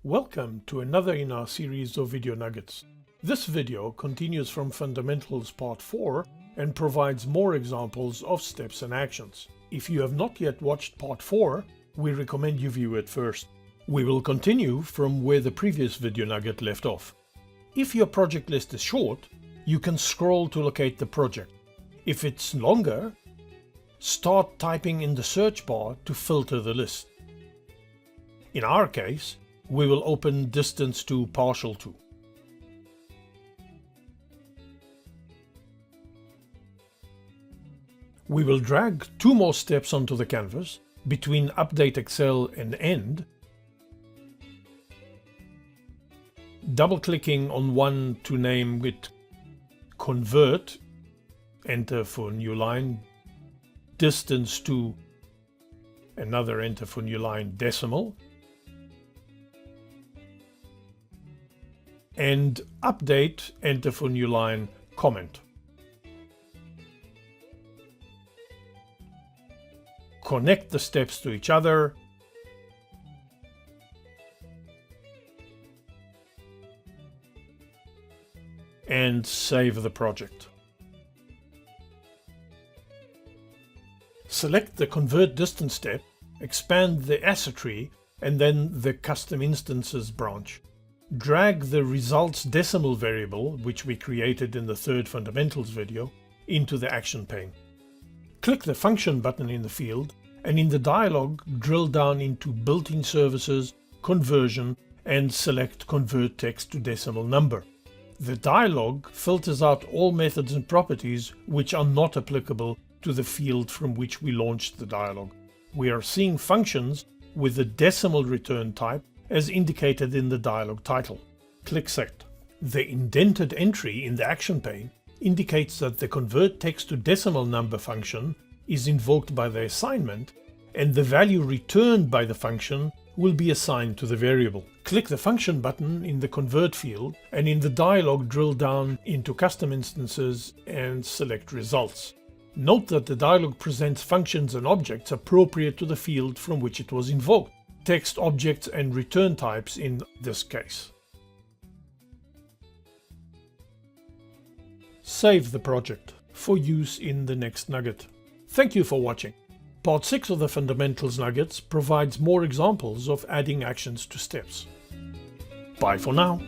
Welcome to another in our series of video nuggets. This video continues from Fundamentals Part 4 and provides more examples of steps and actions. If you have not yet watched Part 4, we recommend you view it first. We will continue from where the previous video nugget left off. If your project list is short, you can scroll to locate the project. If it's longer, start typing in the search bar to filter the list. In our case, we will open distance to partial to. We will drag two more steps onto the canvas between Update Excel and End, double-clicking on one to name it Convert, enter for new line, distance to, another enter for new line, decimal, and update, enter for new line, comment. Connect the steps to each other and save the project. Select the Convert Distance step, expand the asset tree and then the Custom Instances branch. Drag the results decimal variable, which we created in the third fundamentals video, into the action pane. Click the function button in the field and in the dialog drill down into built-in services, conversion and select convert text to decimal number. The dialog filters out all methods and properties which are not applicable to the field from which we launched the dialog. We are seeing functions with the decimal return type as indicated in the dialog title. Click Set. The indented entry in the action pane indicates that the convert text to decimal number function is invoked by the assignment and the value returned by the function will be assigned to the variable. Click the function button in the convert field and in the dialog drill down into custom instances and select results. Note that the dialog presents functions and objects appropriate to the field from which it was invoked. Text objects and return types in this case. Save the project for use in the next nugget. Thank you for watching. Part 6 of the Fundamentals Nuggets provides more examples of adding actions to steps. Bye for now.